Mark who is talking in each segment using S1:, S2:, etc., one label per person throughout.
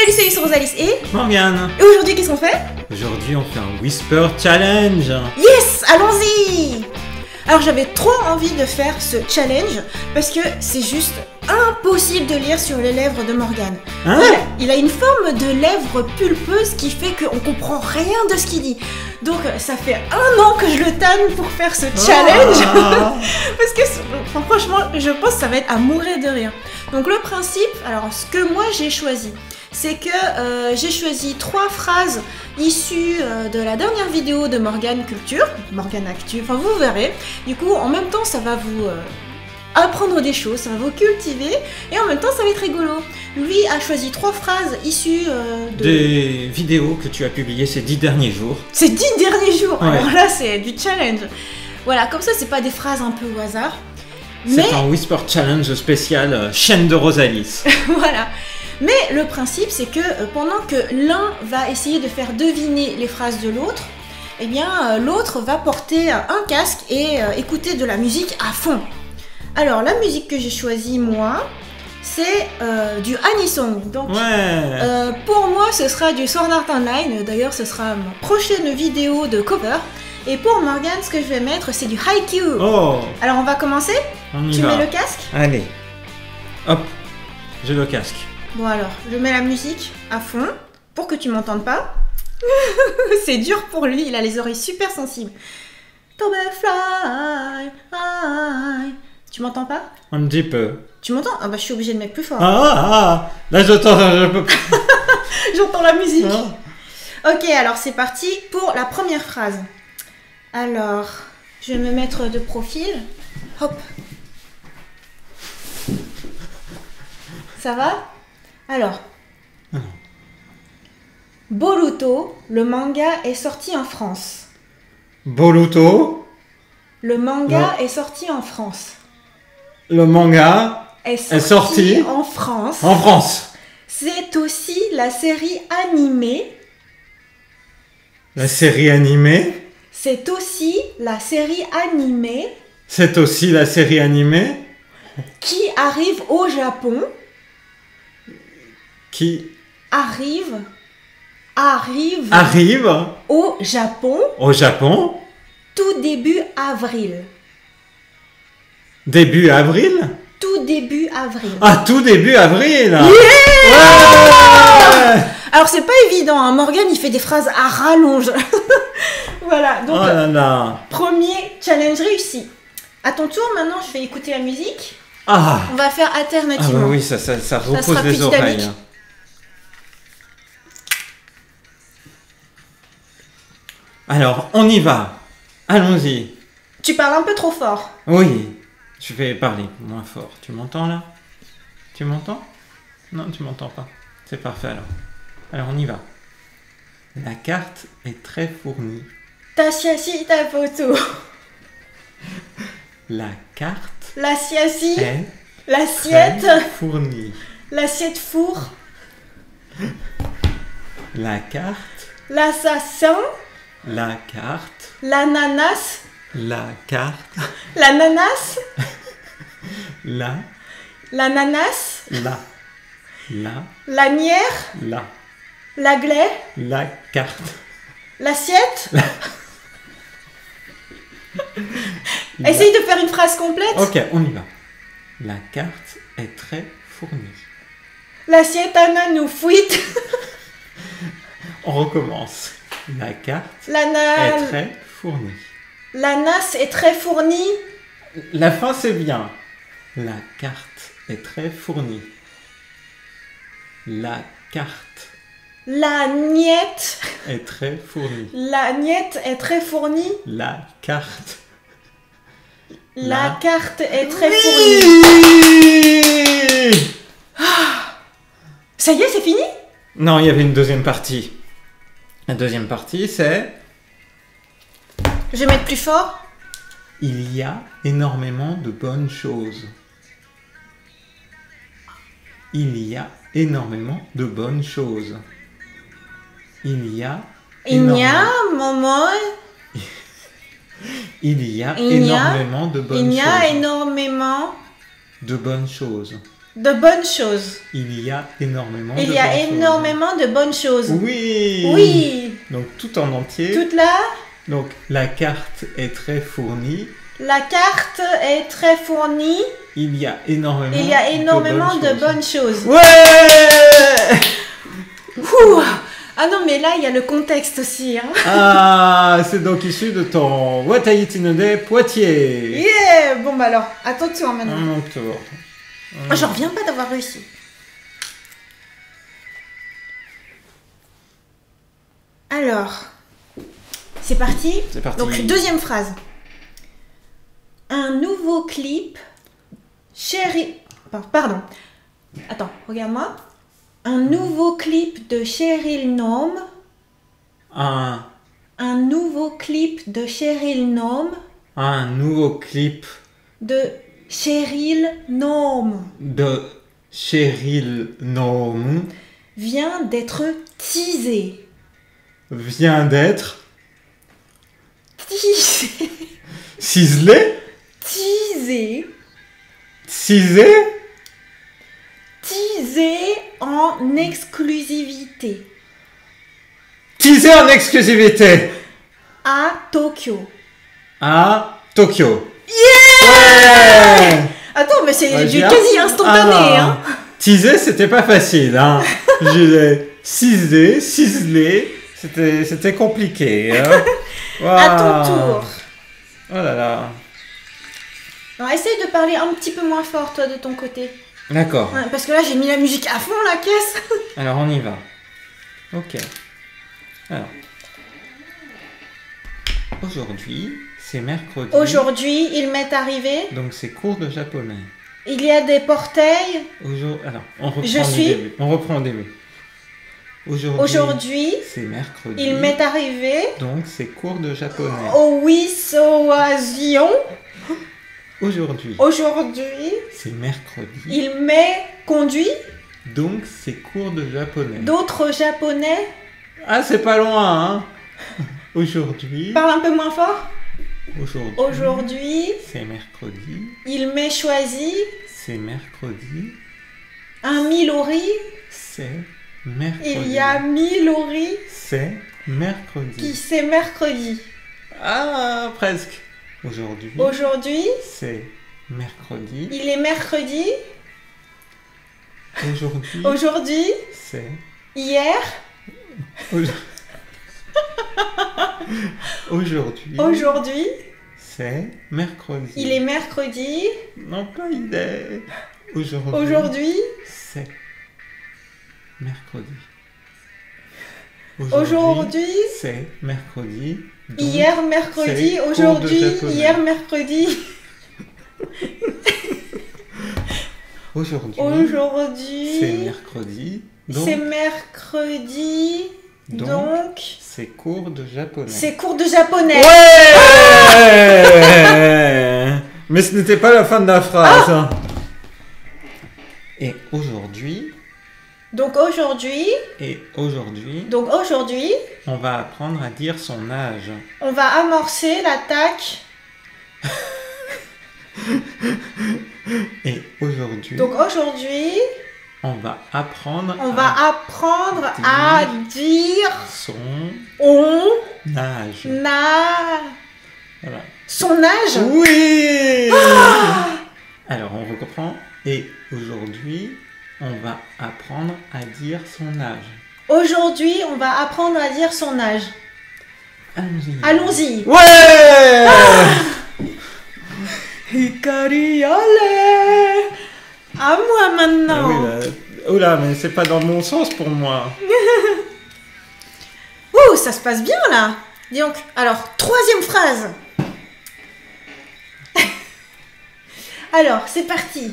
S1: Salut, c'est Rosalis et
S2: Morgane.
S1: aujourd'hui, qu'est-ce qu'on fait?
S2: Aujourd'hui, on fait un Whisper Challenge.
S1: Yes, allons-y! Alors, j'avais trop envie de faire ce challenge parce que c'est juste impossible de lire sur les lèvres de Morgane.
S2: Hein?
S1: Il a une forme de lèvres pulpeuse qui fait qu'on comprend rien de ce qu'il dit. Donc, ça fait 1 an que je le tanne pour faire ce challenge. Parce que, franchement, je pense que ça va être à mourir de rire. Donc, le principe, alors, ce que moi j'ai choisi, c'est que j'ai choisi 3 phrases issues de la dernière vidéo de Morgane Culture, Morgane Actu, enfin vous verrez. Du coup, en même temps, ça va vous apprendre des choses, ça va vous cultiver, et en même temps, ça va être rigolo. Lui a choisi 3 phrases issues
S2: des vidéos que tu as publiées ces 10 derniers jours.
S1: Ces 10 derniers jours.
S2: Ouais.
S1: Alors là, c'est du challenge. Voilà, comme ça, c'est pas des phrases un peu au hasard.
S2: C'est un Whisper Challenge spécial chaîne de Rosalis.
S1: Voilà. Mais le principe, c'est que pendant que l'un va essayer de faire deviner les phrases de l'autre, eh bien, l'autre va porter un casque et écouter de la musique à fond. Alors, la musique que j'ai choisie, moi, c'est du Anisong. Donc, pour moi, ce sera du Sword Art Online. D'ailleurs, ce sera ma prochaine vidéo de cover. Et pour Morgane, ce que je vais mettre, c'est du Haikyuu.
S2: Oh.
S1: Alors, on va commencer. Tu mets le casque?
S2: Allez. Hop. J'ai le casque.
S1: Bon alors, je mets la musique à fond pour que tu m'entendes pas. C'est dur pour lui, il a les oreilles super sensibles. Tombe fly, fly. Tu m'entends pas?
S2: Un petit peu.
S1: Tu m'entends? Ah bah je suis obligée de mettre plus fort.
S2: Là j'entends, je peux pas.
S1: J'entends la musique. Ok, alors c'est parti pour la première phrase. Alors, je vais me mettre de profil. Hop. Ça va? Alors, Boruto, le manga est sorti en France.
S2: Boruto.
S1: Le manga est sorti en France.
S2: Le manga est sorti
S1: en France.
S2: En France.
S1: C'est aussi la série animée.
S2: La série animée.
S1: C'est aussi la série animée.
S2: C'est aussi la série animée.
S1: Qui arrive au Japon.
S2: Qui
S1: arrive au Japon tout début avril.
S2: Début avril?
S1: Tout début avril.
S2: Ah, tout début avril.
S1: Yeah. Alors c'est pas évident, hein. Morgane il fait des phrases à rallonge. Voilà, donc premier challenge réussi. À ton tour, maintenant je vais écouter la musique. On va faire alternativement.
S2: Ah bah oui, ça repose les oreilles. Alors, on y va. Allons-y.
S1: Tu parles un peu trop fort.
S2: Oui, je vais parler moins fort. Tu m'entends là? Tu m'entends? Non, tu m'entends pas. C'est parfait alors. Alors, on y va. La carte est très fournie.
S1: Ta chiachi, ta photo.
S2: La carte.
S1: La chiachi.
S2: L'assiette. Fournie.
S1: L'assiette four.
S2: La carte.
S1: L'assassin.
S2: La carte.
S1: L'ananas.
S2: La carte.
S1: L'ananas.
S2: L'ananas.
S1: Lanière. La glaie.
S2: La carte.
S1: L'assiette. Essaye de faire une phrase complète.
S2: Ok, on y va. La carte est très fournie.
S1: L'assiette ananou fuite.
S2: On recommence. La carte
S1: est
S2: très fournie.
S1: L'anas est très fournie.
S2: La fin c'est bien. La carte est très fournie. La carte.
S1: La niette
S2: est très fournie.
S1: La niette est très fournie.
S2: La carte.
S1: La carte est très fournie. Ça y est, c'est fini?
S2: Non, il y avait une deuxième partie. La deuxième partie, c'est...
S1: Je vais mettre plus fort.
S2: Il y a énormément de bonnes choses. Il y a énormément de bonnes choses. Il y a énormément de bonnes choses.
S1: de bonnes choses.
S2: Il y a énormément
S1: Il
S2: de
S1: y a
S2: bonnes choses.
S1: énormément de bonnes choses.
S2: Oui.
S1: Oui.
S2: Donc tout en entier.
S1: Toute là,
S2: Donc la carte est très fournie.
S1: la carte est très fournie.
S2: Il y a énormément,
S1: de bonnes choses.
S2: Ouais.
S1: Ouh. Ah non, mais là, il y a le contexte aussi. Hein.
S2: Ah, c'est donc issu de ton What I Eat in a Day Poitiers.
S1: Yeah. Bon, bah alors, attention maintenant.
S2: Mon tour.
S1: Moi, j'en reviens pas d'avoir réussi. Alors, c'est parti.
S2: C'est parti.
S1: Donc, deuxième phrase. Un nouveau clip. Chéri. Pardon. Attends, regarde-moi. Un nouveau clip de Cheryl Nome.
S2: Un
S1: nouveau clip de Cheryl Nome.
S2: nouveau clip
S1: De Cheryl Nome.
S2: de Cheryl Nome
S1: Vient d'être teasé.
S2: vient d'être
S1: Teasé.
S2: ciselé,
S1: Teasé.
S2: cisé,
S1: Teasé en exclusivité.
S2: teasé en exclusivité
S1: À Tokyo.
S2: à Tokyo.
S1: Yeah.
S2: Ouais.
S1: Attends, mais c'est
S2: Ouais,
S1: du
S2: bien.
S1: quasi instantané,
S2: Ah,
S1: hein.
S2: teaser, c'était pas facile, hein. Je disais ciselé, ciselé, c'était compliqué. Hein.
S1: À ton
S2: Waouh.
S1: tour.
S2: Oh là là.
S1: Alors, essaye de parler un petit peu moins fort, toi, de ton côté.
S2: D'accord.
S1: Ouais, parce que là, j'ai mis la musique à fond, la caisse.
S2: Alors on y va. Ok. Alors. Aujourd'hui, c'est mercredi.
S1: Aujourd'hui, il m'est arrivé.
S2: Donc c'est cours de japonais.
S1: Il y a des portails.
S2: Alors, on reprend
S1: Je
S2: du
S1: suis-
S2: début. On reprend au début.
S1: Aujourd'hui,
S2: c'est mercredi.
S1: il m'est arrivé.
S2: Donc c'est cours de japonais.
S1: Au Wissoasion.
S2: Aujourd'hui,
S1: Aujourd'hui,
S2: c'est mercredi.
S1: il m'est conduit.
S2: Donc c'est cours de japonais.
S1: D'autres japonais.
S2: Ah, c'est pas loin, hein. Aujourd'hui,
S1: Parle un peu moins fort. Aujourd'hui,
S2: c'est mercredi.
S1: il m'est choisi.
S2: C'est mercredi.
S1: Un Milori.
S2: C'est mercredi.
S1: Il y a Milori
S2: C'est mercredi.
S1: qui c'est mercredi.
S2: Ah, presque. Aujourd'hui,
S1: Aujourd'hui,
S2: c'est mercredi.
S1: il est mercredi.
S2: Aujourd'hui,
S1: Aujourd'hui,
S2: c'est...
S1: hier,
S2: Aujourd'hui,
S1: aujourd'hui,
S2: c'est mercredi.
S1: il est mercredi.
S2: Non, pas il est.
S1: Aujourd'hui,
S2: c'est mercredi.
S1: aujourd'hui,
S2: c'est mercredi. Donc,
S1: hier mercredi,
S2: c'est cours de
S1: aujourd'hui,
S2: japonais.
S1: hier mercredi,
S2: Aujourd'hui,
S1: aujourd'hui,
S2: c'est mercredi. Donc,
S1: c'est mercredi, donc,
S2: c'est cours de japonais.
S1: c'est cours de japonais.
S2: Ouais. Mais ce n'était pas la fin de la phrase. hein. Et aujourd'hui,
S1: Donc aujourd'hui,
S2: on va apprendre à dire son âge.
S1: on va amorcer l'attaque.
S2: Et aujourd'hui,
S1: Donc aujourd'hui,
S2: on va apprendre
S1: à dire
S2: son
S1: on
S2: âge.
S1: a
S2: Voilà.
S1: son âge.
S2: Oui. Alors on reprend. Et aujourd'hui, on va apprendre à dire son âge.
S1: Aujourd'hui, on va apprendre à dire son âge.
S2: Allons-y.
S1: Allons-y.
S2: Ouais.
S1: Hikari, allez. À moi
S2: Ah
S1: maintenant.
S2: oui, là. Oula, mais c'est pas dans le bon sens pour moi.
S1: Ouh, ça se passe bien là. Dis donc, alors, troisième phrase. Alors, c'est parti.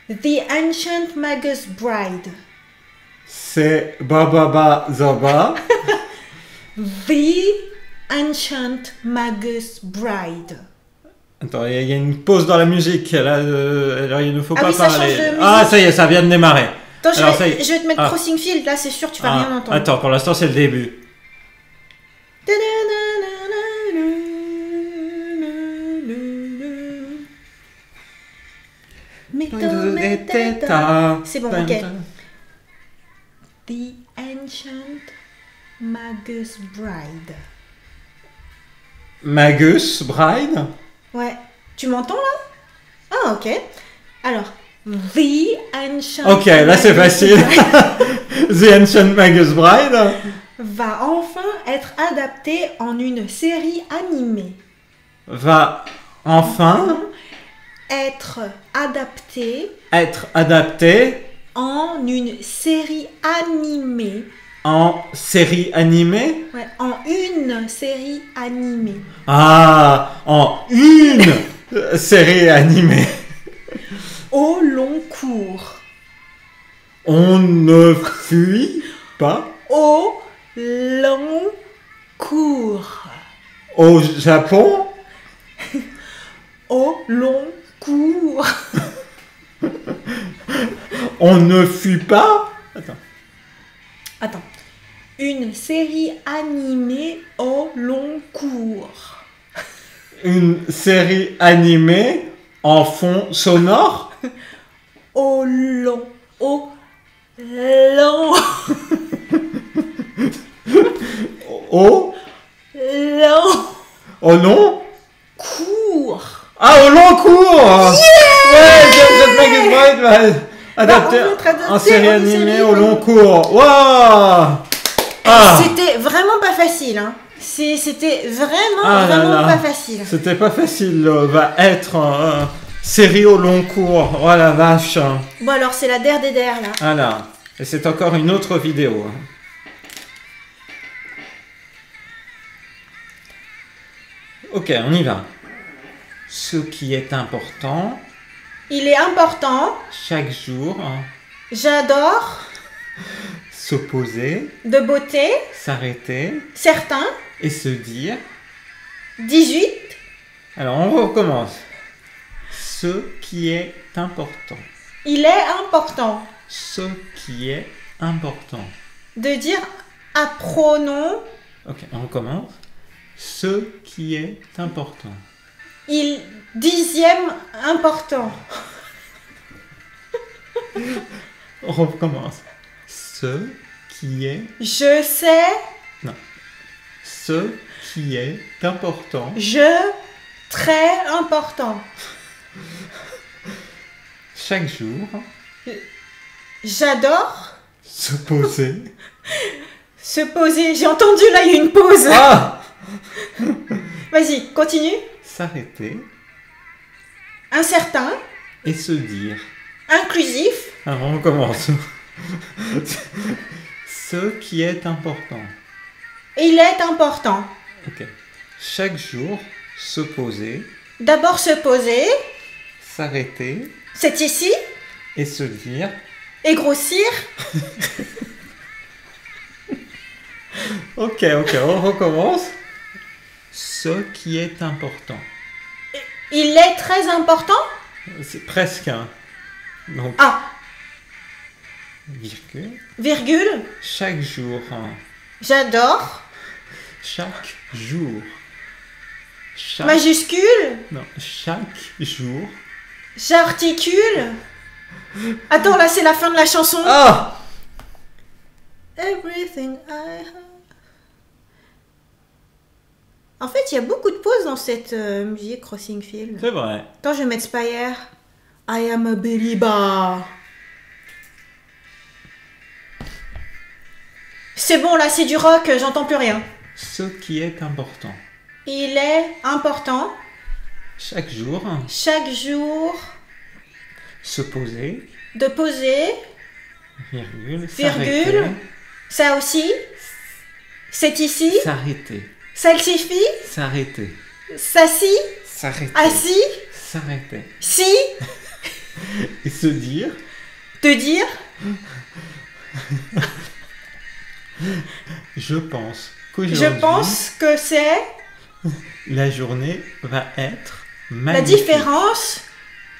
S1: The Ancient Magus Bride.
S2: C'est Bababa Zaba.
S1: The Ancient Magus Bride.
S2: Attends, il y a une pause dans la musique. Là, alors il ne faut
S1: Ah
S2: pas
S1: oui, ça
S2: parler.
S1: change de musique.
S2: Ah, ça y est, ça vient de démarrer.
S1: Attends,
S2: Alors, ça y est.
S1: je vais te mettre
S2: Ah.
S1: Crossing Field, là c'est sûr, tu vas rien entendre.
S2: Attends, pour l'instant, c'est le début.
S1: C'est bon, ok. The Ancient Magus Bride.
S2: Magus Bride?
S1: Ouais. Tu m'entends là? Ah, ok. Alors, The Ancient
S2: Ok, là c'est
S1: Magus
S2: facile.
S1: Bride
S2: The Ancient Magus Bride
S1: va enfin être adapté en une série animée.
S2: va enfin
S1: Être adapté
S2: être adapté
S1: en une série animée.
S2: en série animée.
S1: Ouais, en une série animée.
S2: Ah, en une série animée.
S1: Au long cours.
S2: On ne fuit pas
S1: Au long cours.
S2: au Japon.
S1: Au long cours.
S2: On ne fuit pas.
S1: Attends. Une série animée au long cours.
S2: Une série animée en fond sonore.
S1: Au long. Au long.
S2: Au
S1: Long
S2: au long.
S1: cours.
S2: Ah, au long cours. Ouais, James Magus Bride va adapter
S1: on va être adapté
S2: en série
S1: en
S2: animée
S1: série
S2: au long cours. Waouh. Ah.
S1: C'était vraiment pas facile, hein. C'était vraiment,
S2: Ah là
S1: vraiment
S2: là.
S1: pas facile.
S2: C'était pas facile, va être série au long cours. Oh la vache.
S1: Bon alors c'est la der des der là.
S2: Voilà. Et c'est encore une autre vidéo. Ok, on y va. Ce qui est important,
S1: Il est important,
S2: chaque jour,
S1: j'adore,
S2: se poser,
S1: de beauté,
S2: s'arrêter
S1: certain,
S2: et se dire.
S1: 18,
S2: Alors on recommence. Ce qui est important.
S1: il est important
S2: Ce qui est important.
S1: de dire un pronom,
S2: Ok, on recommence. Ce qui est important.
S1: il dixième important.
S2: On recommence. Ce qui est.
S1: Je sais,
S2: Ce qui est important.
S1: très important.
S2: Chaque jour,
S1: J'adore
S2: se poser.
S1: se poser. J'ai entendu là, il y a une pause.
S2: Ah!
S1: Vas-y, continue.
S2: S'arrêter
S1: Incertain,
S2: et se dire.
S1: inclusif,
S2: Alors on recommence. Ce qui est important.
S1: il est important.
S2: Ok. Chaque jour, se poser,
S1: D'abord se poser,
S2: s'arrêter
S1: c'est ici,
S2: et se dire.
S1: et grossir,
S2: Ok, on recommence. Ce qui est important.
S1: il est très important.
S2: C'est presque un. Donc,
S1: Ah,
S2: virgule.
S1: virgule,
S2: Chaque jour.
S1: j'adore,
S2: Chaque jour. Chaque.
S1: majuscule,
S2: Non, chaque jour.
S1: j'articule. Attends, là c'est la fin de la chanson.
S2: Ah!
S1: Everything I have. En fait, il y a beaucoup de pauses dans cette musique Crossing Field.
S2: C'est vrai.
S1: Quand je vais mettre Spire, I am a believer. C'est bon, là, c'est du rock, j'entends plus rien.
S2: Ce qui est important.
S1: Il est important,
S2: Chaque jour,
S1: chaque jour,
S2: se poser,
S1: de poser,
S2: virgule,
S1: virgule, ça aussi, c'est ici,
S2: s'arrêter,
S1: salsifie,
S2: s'arrêter,
S1: s'assis,
S2: s'arrêter,
S1: assis,
S2: s'arrêter,
S1: si,
S2: et se dire.
S1: te dire,
S2: Je pense
S1: je
S2: qu'aujourd'hui,
S1: pense que c'est
S2: la journée va être
S1: la
S2: magnifique.
S1: différence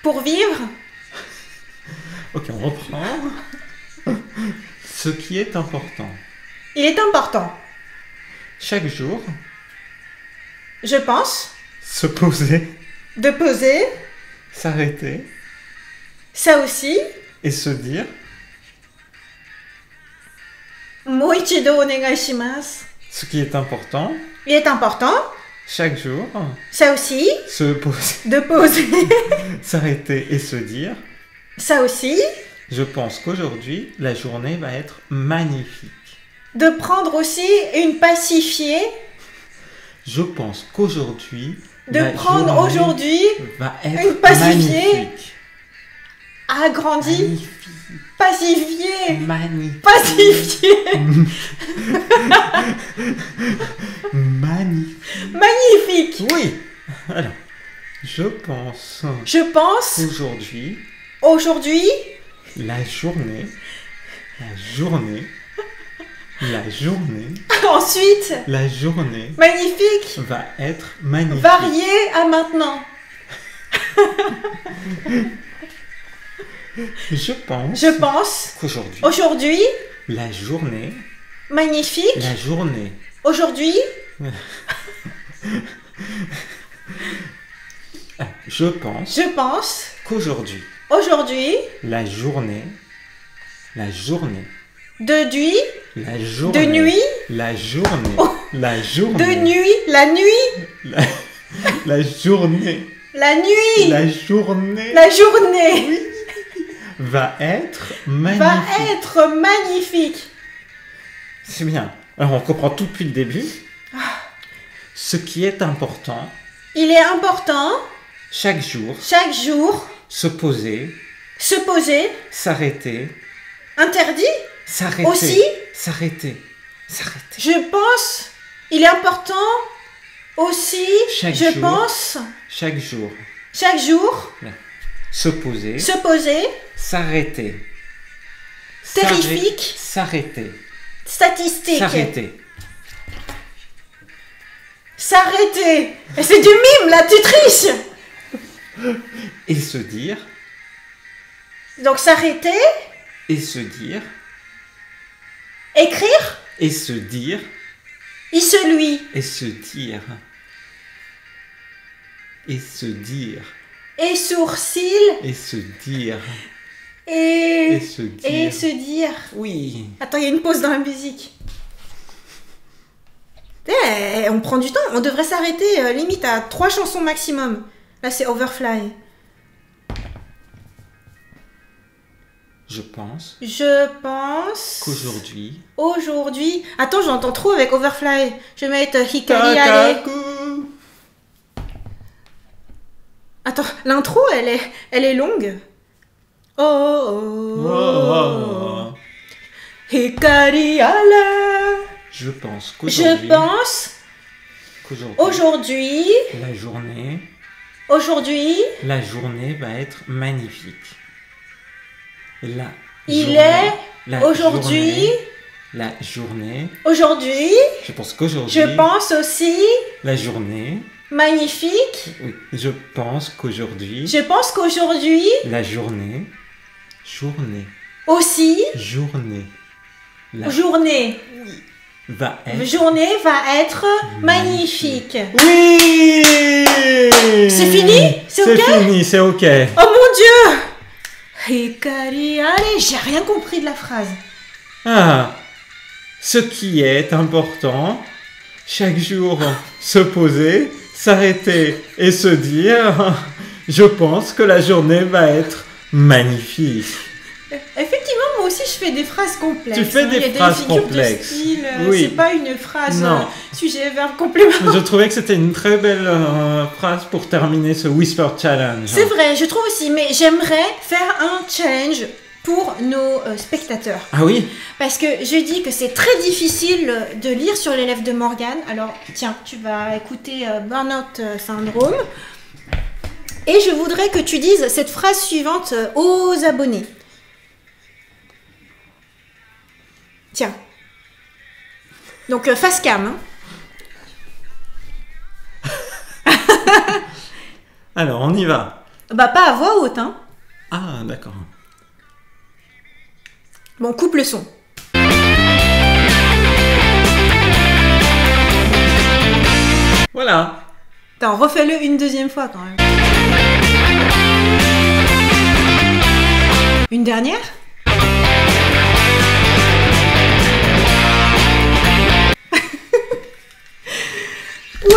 S1: pour vivre.
S2: Ok, on reprend. Ce qui est important.
S1: Il est important,
S2: Chaque jour,
S1: je pense,
S2: se poser,
S1: de poser,
S2: s'arrêter
S1: Ça aussi.
S2: Et se dire,
S1: もう一度お願いします。
S2: ce qui est important,
S1: Il est important,
S2: chaque jour,
S1: ça aussi,
S2: se poser,
S1: de poser.
S2: s'arrêter et se dire,
S1: Ça aussi,
S2: je pense qu'aujourd'hui, la journée va être magnifique.
S1: de prendre aussi une pacifiée,
S2: Je pense qu'aujourd'hui,
S1: de
S2: la
S1: prendre
S2: journée
S1: aujourd'hui
S2: va être
S1: une pacifiée.
S2: magnifique.
S1: agrandi,
S2: Magnifique.
S1: pacifié,
S2: Magnifique.
S1: pacifié,
S2: Magnifique.
S1: magnifique.
S2: Oui. Alors, je pense
S1: Je pense
S2: qu'aujourd'hui,
S1: aujourd'hui,
S2: la journée,
S1: ensuite,
S2: la journée
S1: magnifique,
S2: va être magnifique.
S1: varié à maintenant.
S2: Je pense
S1: Je pense
S2: qu'aujourd'hui,
S1: aujourd'hui,
S2: la journée,
S1: magnifique, aujourd'hui,
S2: je pense
S1: je pense
S2: qu'aujourd'hui,
S1: aujourd'hui,
S2: la journée,
S1: de nuit,
S2: la journée,
S1: de nuit,
S2: la journée,
S1: Oh.
S2: la
S1: de
S2: journée,
S1: nuit, la nuit,
S2: la journée,
S1: la nuit,
S2: la journée
S1: la journée
S2: va être
S1: va
S2: magnifique.
S1: être magnifique.
S2: C'est bien. Alors on comprend tout depuis le début. Ce qui est important,
S1: Il est important,
S2: chaque jour,
S1: chaque jour,
S2: se poser,
S1: se poser,
S2: s'arrêter,
S1: interdit
S2: s'arrêter,
S1: aussi.
S2: s'arrêter.
S1: Je pense, il est important aussi,
S2: Chaque
S1: je
S2: jour.
S1: pense,
S2: Chaque jour,
S1: chaque jour,
S2: se poser,
S1: se poser,
S2: s'arrêter.
S1: Terrifique.
S2: S'arrêter.
S1: statistique,
S2: S'arrêter.
S1: s'arrêter. Et c'est du mime là, tu triches.
S2: Et se dire,
S1: Donc s'arrêter,
S2: et se dire,
S1: écrire,
S2: et se dire,
S1: il se lui,
S2: et se dire. Et se dire,
S1: et sourcil,
S2: et se dire,
S1: et
S2: et se dire.
S1: et se dire.
S2: Oui.
S1: Attends, il y a une pause dans la musique. On prend du temps, on devrait s'arrêter limite à 3 chansons maximum. Là c'est Overfly.
S2: Je pense
S1: Je pense
S2: qu'aujourd'hui.
S1: aujourd'hui. Attends, j'entends trop avec Overfly. Je vais mettre Hikari Ale.
S2: Takaku.
S1: Attends, l'intro elle est longue. Oh, oh, oh, oh. Hikari Ale.
S2: Je pense
S1: Je
S2: qu'aujourd'hui.
S1: pense
S2: Qu'aujourd'hui.
S1: aujourd'hui,
S2: La journée va être magnifique.
S1: il
S2: journée-
S1: est
S2: la
S1: aujourd'hui.
S2: journée- La journée.
S1: Aujourd'hui,
S2: Je pense qu'aujourd'hui.
S1: je pense aussi
S2: La journée.
S1: magnifique.
S2: Oui. Je pense qu'aujourd'hui.
S1: Je pense qu'aujourd'hui
S2: La journée.
S1: aussi,
S2: Journée. La
S1: journée
S2: va être.
S1: va être magnifique.
S2: Oui.
S1: C'est fini? C'est ok?
S2: fini, c'est ok.
S1: Oh mon Dieu! Hikari, allez, j'ai rien compris de la phrase.
S2: Ah, ce qui est important, chaque jour se poser, s'arrêter et se dire, je pense que la journée va être magnifique.
S1: Effectivement, moi aussi, je fais des phrases complexes.
S2: Tu fais
S1: hein.
S2: des
S1: Il y a
S2: phrases
S1: figures
S2: complexes.
S1: de style,
S2: Oui.
S1: c'est pas une phrase
S2: Non.
S1: sujet, verbe, complément.
S2: Je trouvais que c'était une très belle phrase pour terminer ce Whisper Challenge.
S1: C'est vrai, je trouve aussi, mais j'aimerais faire un challenge pour nos spectateurs.
S2: Ah oui?
S1: Parce que je dis que c'est très difficile de lire sur les lèvres de Morgane. Alors, tiens, tu vas écouter Burnout Syndrome. Et je voudrais que tu dises cette phrase suivante aux abonnés. Tiens. Donc, face cam. Hein.
S2: Alors, on y va.
S1: Bah, pas à voix haute, hein.
S2: Ah, d'accord.
S1: Bon, coupe le son.
S2: Voilà.
S1: Attends, refais-le une deuxième fois quand même. Une dernière? Ouais,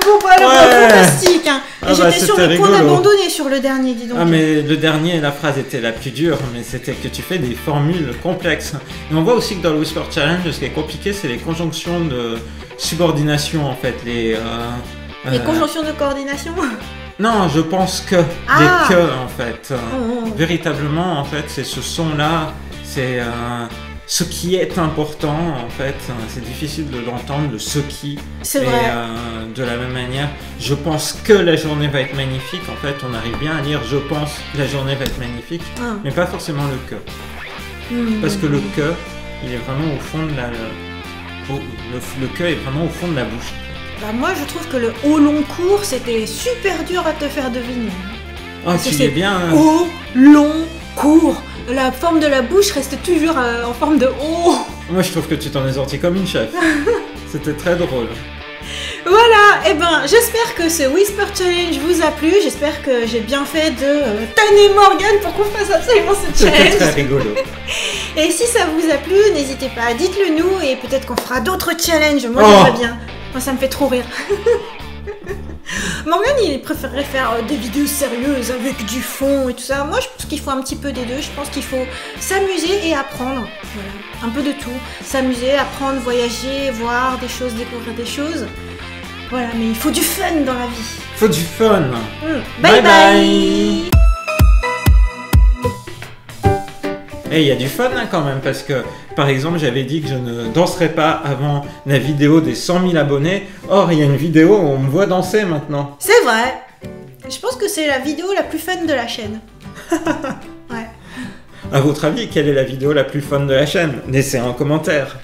S1: bon bah alors, fantastique hein. Et j'étais sur le point d'abandonner sur le dernier, dis donc.
S2: Ah mais le dernier, la phrase était la plus dure, mais c'était que tu fais des formules complexes. Et on voit aussi que dans le Whisper Challenge, ce qui est compliqué, c'est les conjonctions de subordination en fait. Les
S1: conjonctions de coordination?
S2: Non, je pense que. Les que en fait. Véritablement, en fait, c'est ce son-là, c'est... ce qui est important, en fait, c'est difficile de l'entendre, le ce qui.
S1: C'est vrai.
S2: De la même manière, je pense que la journée va être magnifique. En fait, on arrive bien à lire je pense que la journée va être magnifique, mais pas forcément le que. Parce que le que, il est vraiment au fond de la. Le que est vraiment au fond de la bouche.
S1: Bah moi, je trouve que le haut long court, c'était super dur à te faire deviner.
S2: Oh, tu es bien.
S1: Haut long court. La forme de la bouche reste toujours en forme de O.
S2: Moi, je trouve que tu t'en es sorti comme une chef. C'était très drôle.
S1: Voilà, et ben j'espère que ce Whisper Challenge vous a plu. J'espère que j'ai bien fait de tanner Morgane pour qu'on fasse absolument ce challenge.
S2: C'était très rigolo.
S1: Et si ça vous a plu, n'hésitez pas, dites-le nous et peut-être qu'on fera d'autres challenges. Moi, j'aimerais bien. Moi, ça me fait trop rire. Morgane, il préférerait faire des vidéos sérieuses avec du fond et tout ça. Moi, je pense qu'il faut un petit peu des deux. Je pense qu'il faut s'amuser et apprendre. Voilà. Un peu de tout. S'amuser, apprendre, voyager, voir des choses, découvrir des choses. Voilà, mais il faut du fun dans la vie.
S2: Il faut du fun.
S1: Bye bye.
S2: Et il y a du fun hein, quand même, parce que, par exemple, j'avais dit que je ne danserais pas avant la vidéo des 100 000 abonnés. Or, il y a une vidéo où on me voit danser maintenant.
S1: C'est vrai. Je pense que c'est la vidéo la plus fun de la chaîne. Ouais.
S2: À votre avis, quelle est la vidéo la plus fun de la chaîne? Laissez un commentaire.